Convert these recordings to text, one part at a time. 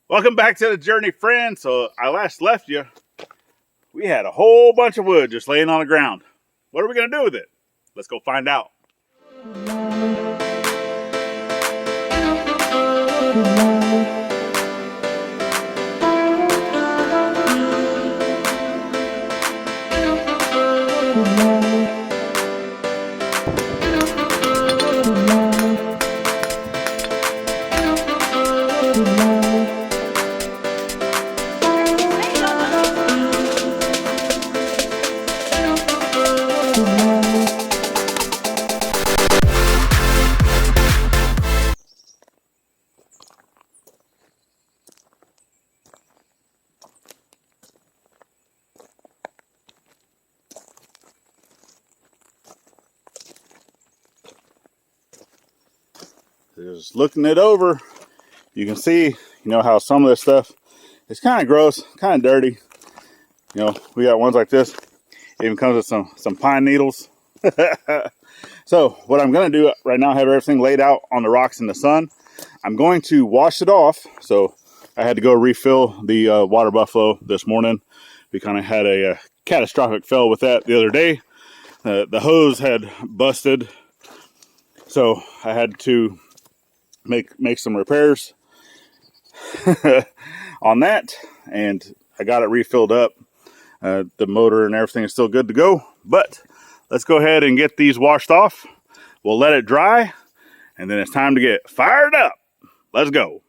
Welcome back to the journey, friends. So I last left you. We had a whole bunch of wood just laying on the ground. What are we going to do with it? Let's go find out. Just looking it over, you can see, how some of this stuff is kind of gross, kind of dirty. We got ones like this. It even comes with some pine needles. So what I'm going to do right now, I have everything laid out on the rocks in the sun. I'm going to wash it off. So I had to go refill the water buffalo this morning. We kind of had a catastrophic fail with that the other day. The hose had busted, so I had to make some repairs on that, and I got it refilled up. The motor and everything is still good to go, but let's go ahead and get these washed off. We'll let it dry, and then it's time to get fired up. Let's go.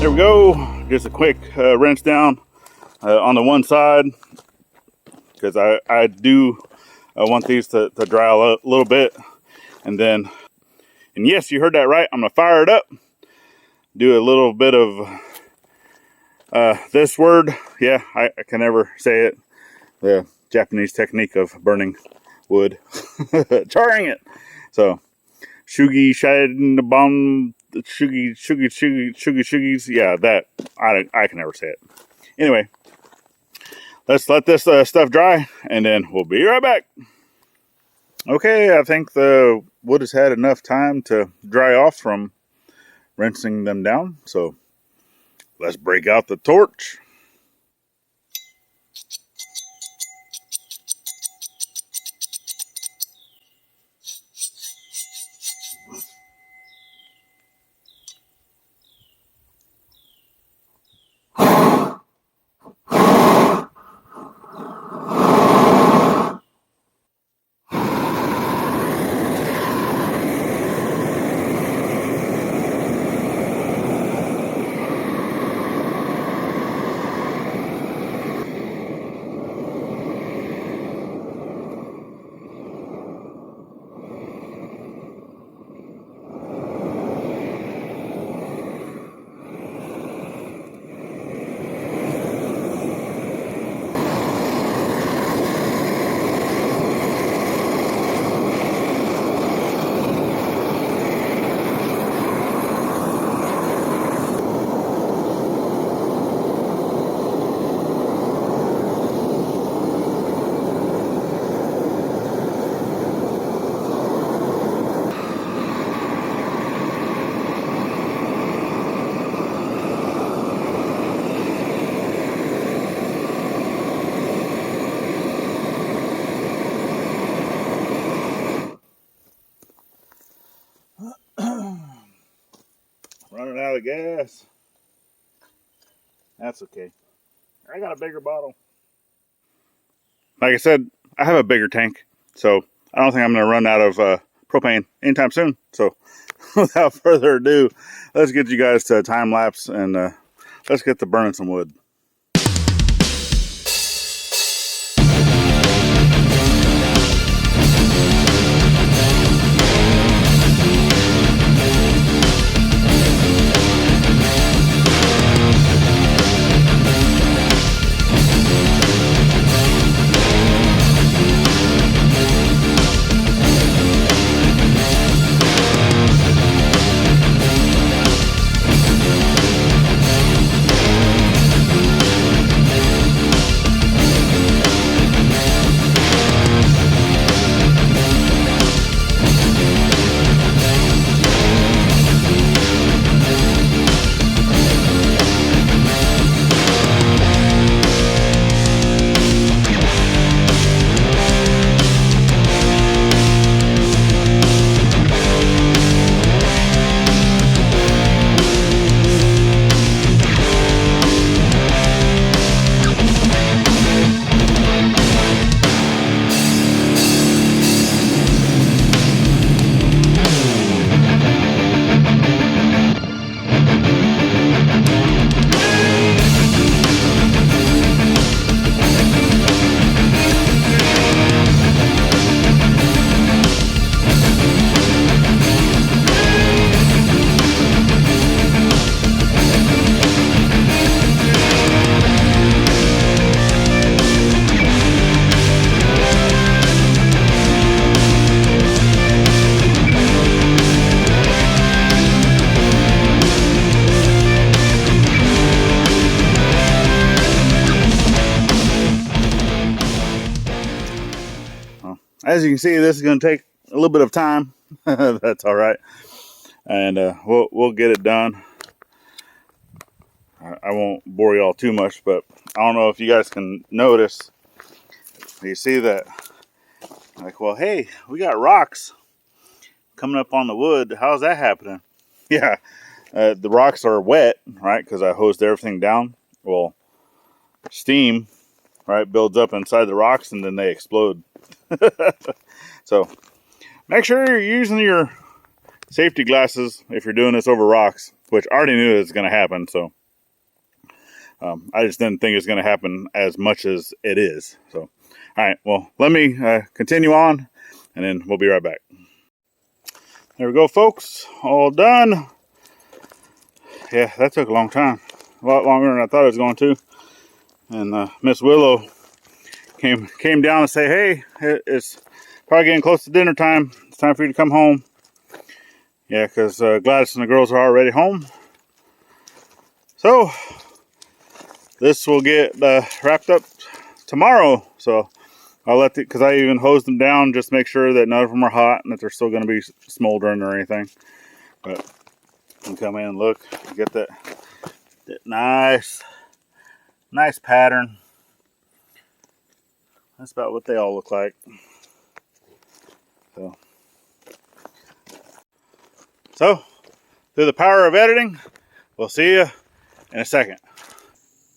There we go. Just a quick rinse down on the one side, because I do want these to dry a little bit. And yes, you heard that right. I'm going to fire it up. Do a little bit of this word. Yeah, I can never say it. The Japanese technique of burning wood. Charring it. So, shugi shiden bomb. Shuggies. Yeah, that I can never say it. Anyway, let's let this stuff dry, and then we'll be right back. Okay, I think the wood has had enough time to dry off from rinsing them down. So let's break out the torch. Running out of gas. That's okay. I got a bigger bottle. Like I said, I have a bigger tank, so I don't think I'm going to run out of propane anytime soon. So without further ado, let's get you guys to a time lapse and let's get to burning some wood. As you can see, this is going to take a little bit of time. That's all right, and we'll get it done. I won't bore you all too much, but I don't know if you guys can notice. You see that? Like, well, hey, we got rocks coming up on the wood. How's that happening? Yeah, the rocks are wet, right? Because I hosed everything down. Well, steam, right, builds up inside the rocks and then they explode. So make sure you're using your safety glasses if you're doing this over rocks, which I already knew it was going to happen. So I just didn't think it's going to happen as much as it is. So, all right, well, let me continue on and then we'll be right back. There we go, folks. All done. Yeah, that took a long time. A lot longer than I thought it was going to. And Miss Willow came down and say, hey, it's probably getting close to dinner time. It's time for you to come home. Yeah, because Gladys and the girls are already home. So this will get wrapped up tomorrow. So I'll let because I even hosed them down just to make sure that none of them are hot and that they're still going to be smoldering or anything. But you can come in and look, get that nice pattern. That's about what they all look like. So, through the power of editing, we'll see you in a second.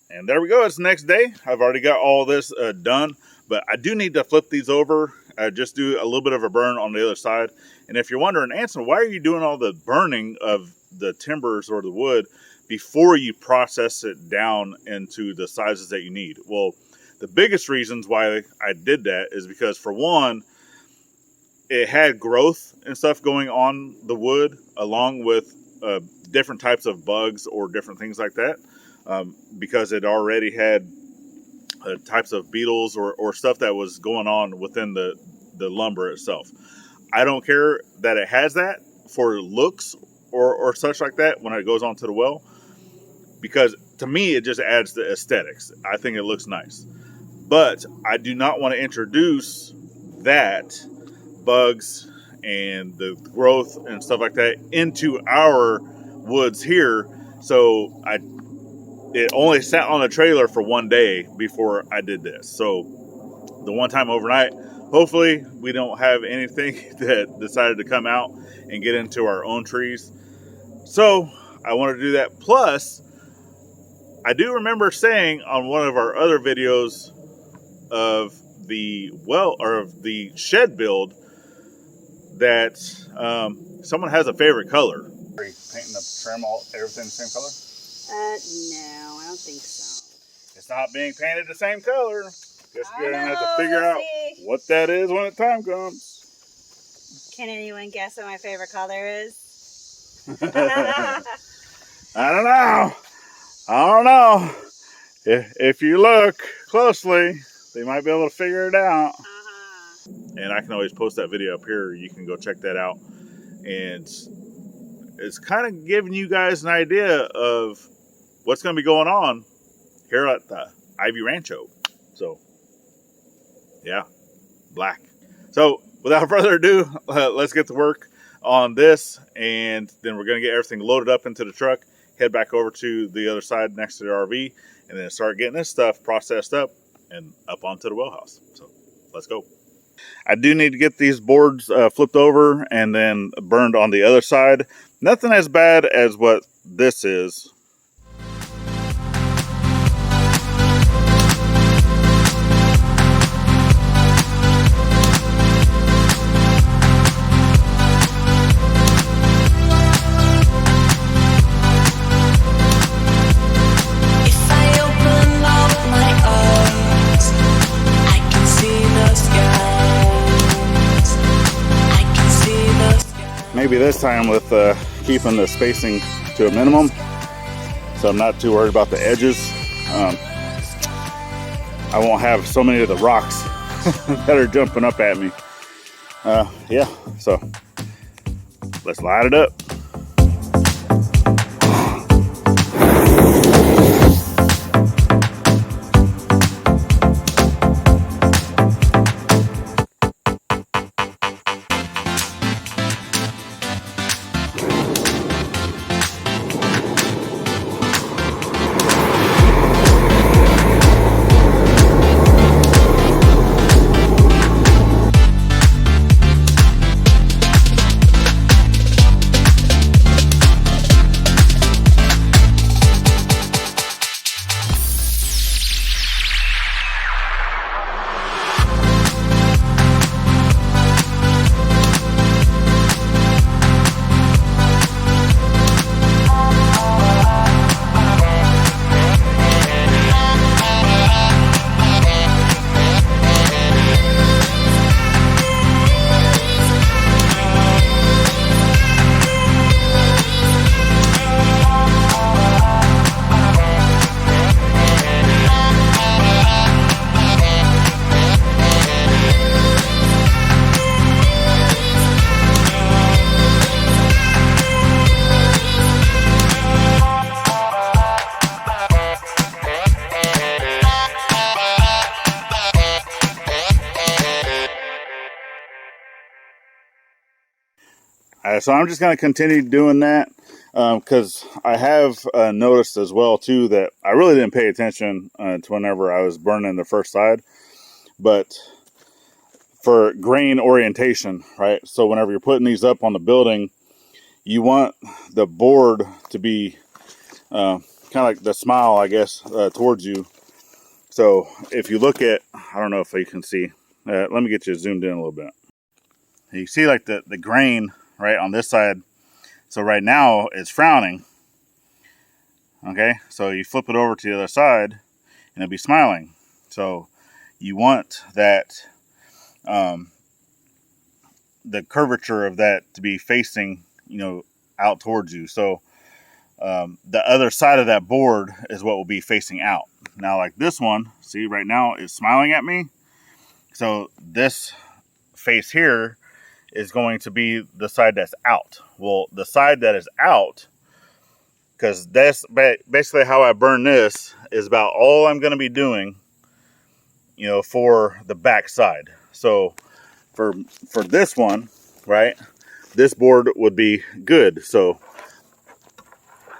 And there we go. It's the next day. I've already got all this done, but I do need to flip these over. Just do a little bit of a burn on the other side. And if you're wondering, Anson, why are you doing all the burning of the timbers or the wood before you process it down into the sizes that you need? Well, the biggest reasons why I did that is because, for one, it had growth and stuff going on the wood, along with different types of bugs or different things like that, because it already had types of beetles or stuff that was going on within the lumber itself. I don't care that it has that for looks or such like that when it goes onto the well, because to me it just adds the aesthetics. I think it looks nice. But I do not want to introduce that, bugs and the growth and stuff like that, into our woods here. So it only sat on the trailer for one day before I did this. So the one time overnight, hopefully we don't have anything that decided to come out and get into our own trees. So I want to do that. Plus, I do remember saying on one of our other videos of the shed build that someone has a favorite color. Are you painting the trim everything the same color? No, I don't think so. It's not being painted the same color. Guess you're gonna have to figure out what that is when the time comes. Can anyone guess what my favorite color is? I don't know. I don't know. If you look closely, they might be able to figure it out. And I can always post that video up here. You can go check that out. And it's kind of giving you guys an idea of what's going to be going on here at the Ivy Rancho. So, yeah, black. So, without further ado, let's get to work on this. And then we're going to get everything loaded up into the truck, head back over to the other side next to the RV, and then start getting this stuff processed up and up onto the well house. So, let's go. I do need to get these boards flipped over and then burned on the other side. Nothing as bad as what this is. Maybe this time with keeping the spacing to a minimum, so I'm not too worried about the edges. I won't have so many of the rocks that are jumping up at me. Yeah, so let's light it up. So I'm just going to continue doing that because I have noticed as well too that I really didn't pay attention to whenever I was burning the first side, but for grain orientation, right? So whenever you're putting these up on the building, you want the board to be kind of like the smile, I guess, towards you. So if you look at, I don't know if you can see, let me get you zoomed in a little bit. You see like the grain right on this side. So right now it's frowning. Okay, so you flip it over to the other side and it'll be smiling. So you want that the curvature of that to be facing, you know, out towards you. So the other side of that board is what will be facing out. Now like this one, see right now is smiling at me. So this face here is going to be the side that's out. Well, the side that is out, because that's basically how I burn this, is about all I'm going to be doing, you know, for the back side. So for this one, right, this board would be good. So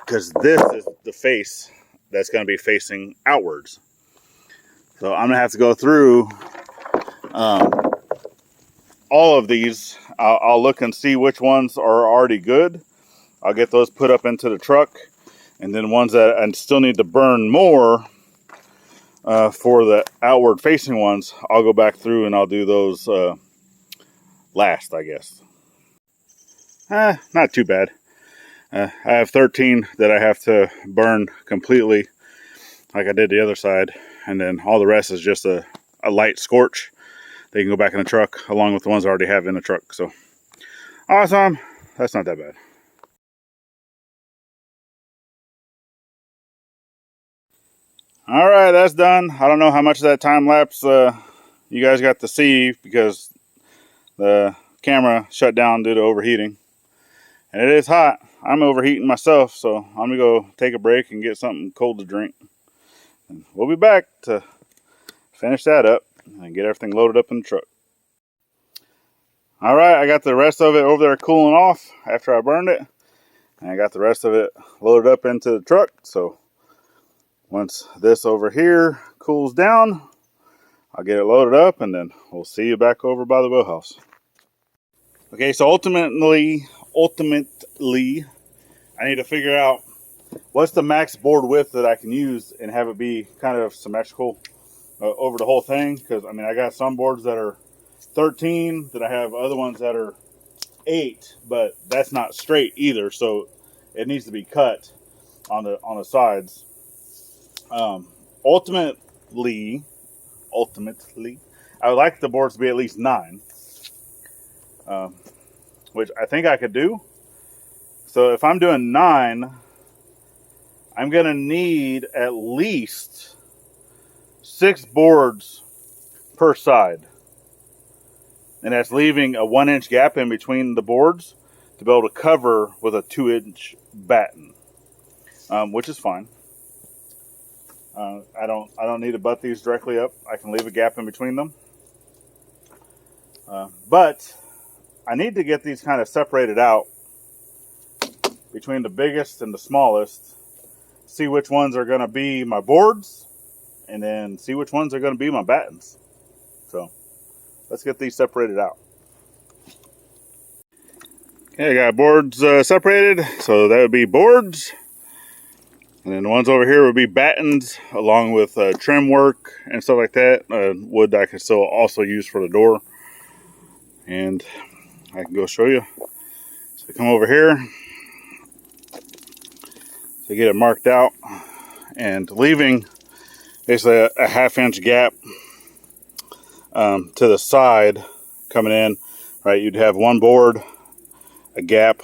because this is the face that's going to be facing outwards. So I'm going to have to go through all of these. I'll look and see which ones are already good. I'll get those put up into the truck. And then ones that I still need to burn more for the outward facing ones, I'll go back through and I'll do those last, I guess. Not too bad. I have 13 that I have to burn completely like I did the other side. And then all the rest is just a light scorch. They can go back in the truck along with the ones I already have in the truck. So awesome. That's not that bad. All right, that's done. I don't know how much of that time lapse you guys got to see because the camera shut down due to overheating. And it is hot. I'm overheating myself, so I'm gonna go take a break and get something cold to drink. And we'll be back to finish that up and get everything loaded up in the truck. All right, I got the rest of it over there cooling off after I burned it. And I got the rest of it loaded up into the truck. So once this over here cools down, I'll get it loaded up and then we'll see you back over by the wheelhouse. Okay, so ultimately, I need to figure out what's the max board width that I can use and have it be kind of symmetrical over the whole thing. Because, I mean, I got some boards that are 13, that I have other ones that are 8, but that's not straight either. So it needs to be cut on the sides. Ultimately, I would like the boards to be at least 9, which I think I could do. So if I'm doing 9, I'm going to need at least 6 boards per side. And that's leaving a 1-inch gap in between the boards to be able to cover with a 2-inch batten, which is fine. I don't need to butt these directly up. I can leave a gap in between them. But I need to get these kind of separated out between the biggest and the smallest. See which ones are going to be my boards, and then see which ones are going to be my battens. So let's get these separated out. Okay, I got boards separated, so that would be boards. And then the ones over here would be battens, along with trim work and stuff like that. Wood I can still also use for the door. And I can go show you. So come over here. So get it marked out. And leaving basically a 1/2-inch gap to the side coming in. Right, you'd have one board, a gap,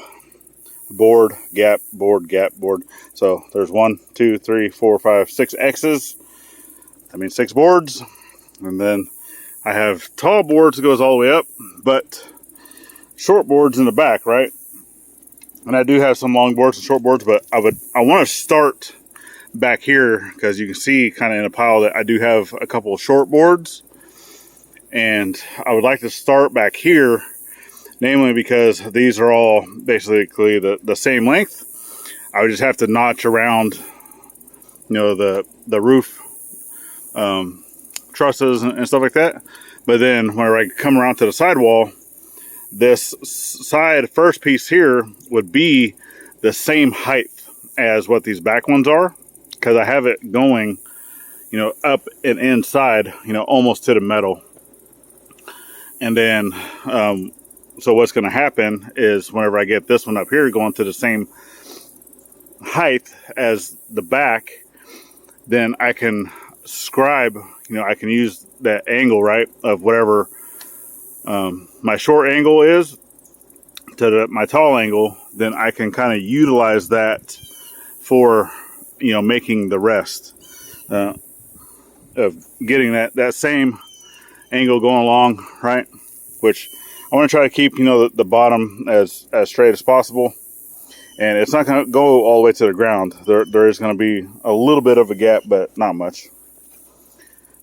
board, gap, board, gap, board. So there's 1, 2, 3, 4, 5, 6 X's. I mean 6 boards. And then I have tall boards that goes all the way up, but short boards in the back, right? And I do have some long boards and short boards, but I want to start back here because you can see kind of in a pile that I do have a couple of short boards. And I would like to start back here, namely because these are all basically the same length. I would just have to notch around, you know, the roof trusses and stuff like that. But then whenever I come around to the sidewall, this side first piece here would be the same height as what these back ones are, because I have it going, you know, up and inside, you know, almost to the metal. And then so what's going to happen is whenever I get this one up here going to the same height as the back, then I can scribe, you know, I can use that angle, right, of whatever my short angle is to my tall angle. Then I can kind of utilize that for, you know, making the rest of getting that same angle going along, right? Which I want to try to keep, you know, the bottom as straight as possible. And it's not going to go all the way to the ground. There is going to be a little bit of a gap, but not much.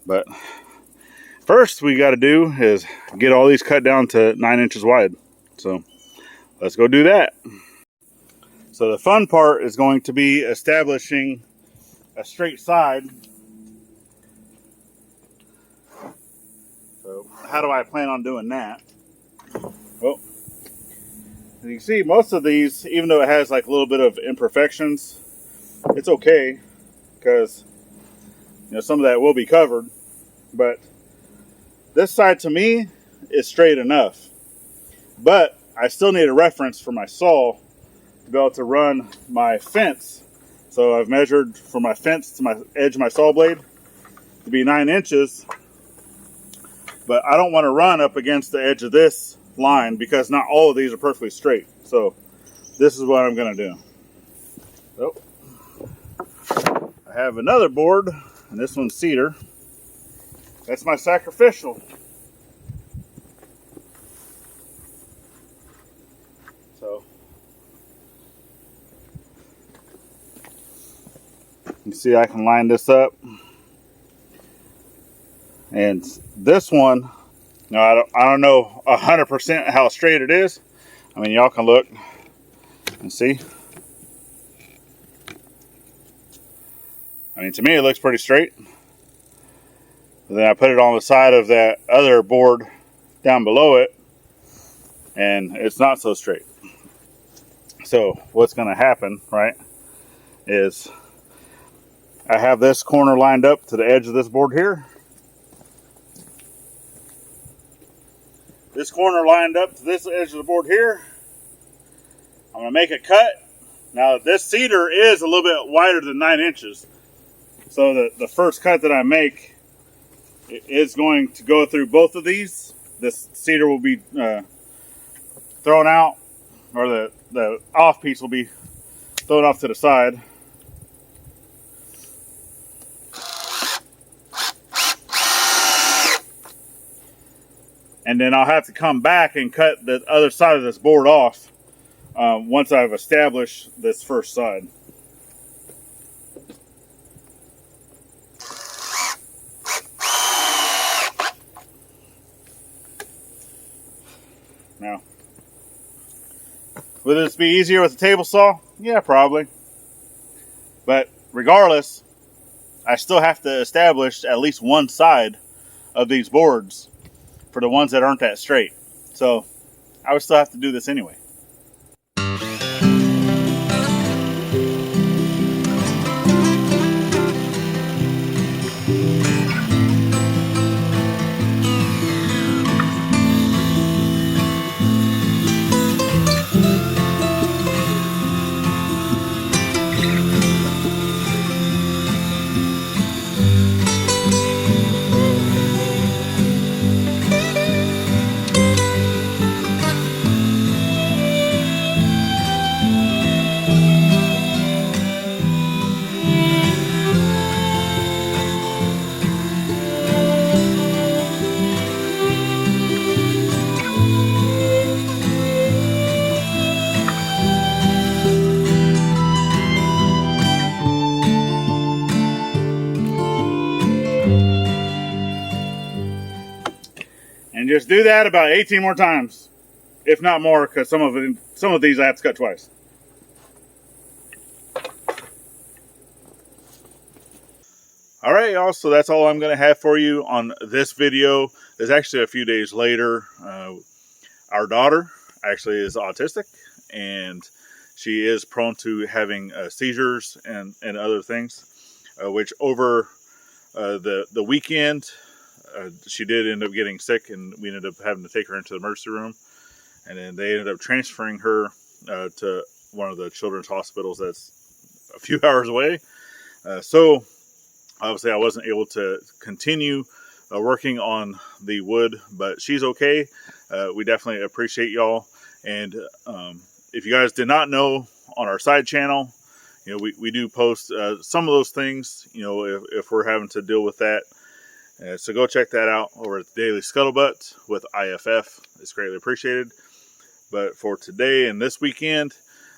But first we got to do is get all these cut down to 9 inches wide. So let's go do that. So the fun part is going to be establishing a straight side. So how do I plan on doing that? Well, And you can see most of these, even though it has like a little bit of imperfections, it's okay because some of that will be covered. But this side to me is straight enough. But I still need a reference for my saw to be able to run my fence. So I've measured from my fence to my edge of my saw blade to be 9 inches. But I don't want to run up against the edge of this line because not all of these are perfectly straight. So this is what I'm going to do. So I have another board, and this one's cedar. That's my sacrificial. So you see I can line this up. And this one, I don't know 100% how straight it is. I mean, y'all can look and see. I mean, to me, it looks pretty straight. But then I put it on the side of that other board down below it, and it's not so straight. So what's going to happen, right, is I have this corner lined up to the edge of this board here. This corner lined up to this edge of the board here. I'm going to make a cut. Now, this cedar is a little bit wider than 9 inches. So the first cut that I make is going to go through both of these. This cedar will be thrown out, or the off piece will be thrown off to the side. And then I'll have to come back and cut the other side of this board off once I've established this first side. Now, would this be easier with a table saw? Yeah, probably. But regardless, I still have to establish at least one side of these boards for the ones that aren't that straight. So I would still have to do this anyway. And just do that about 18 more times, if not more, because some of these I have to cut twice. All right, y'all, so that's all I'm going to have for you on this video. It's actually a few days later. Our daughter actually is autistic, and she is prone to having seizures and other things, which over the weekend, she did end up getting sick, and we ended up having to take her into the emergency room. And then they ended up transferring her to one of the children's hospitals that's a few hours away. So obviously I wasn't able to continue working on the wood, but she's okay. We definitely appreciate y'all. And if you guys did not know, on our side channel, we do post some of those things, if we're having to deal with that. So go check that out over at the Daily Scuttlebutt with IFF. It's greatly appreciated. But for today and this weekend,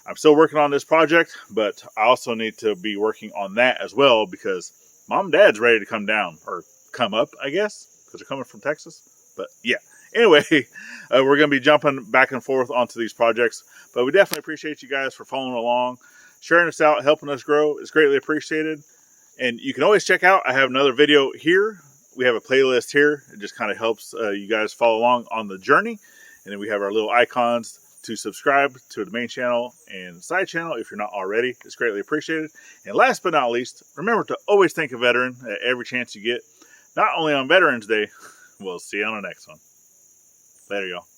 I'm still working on this project, but I also need to be working on that as well, because Mom and Dad's ready to come down, or come up, I guess, because they're coming from Texas. But yeah, anyway, we're going to be jumping back and forth onto these projects. But we definitely appreciate you guys for following along, sharing us out, helping us grow. It's greatly appreciated. And you can always check out, I have another video here. We have a playlist here. It just kind of helps you guys follow along on the journey. And then we have our little icons to subscribe to the main channel and side channel if you're not already. It's greatly appreciated. And last but not least, remember to always thank a veteran at every chance you get. Not only on Veterans Day, we'll see you on the next one. Later, y'all.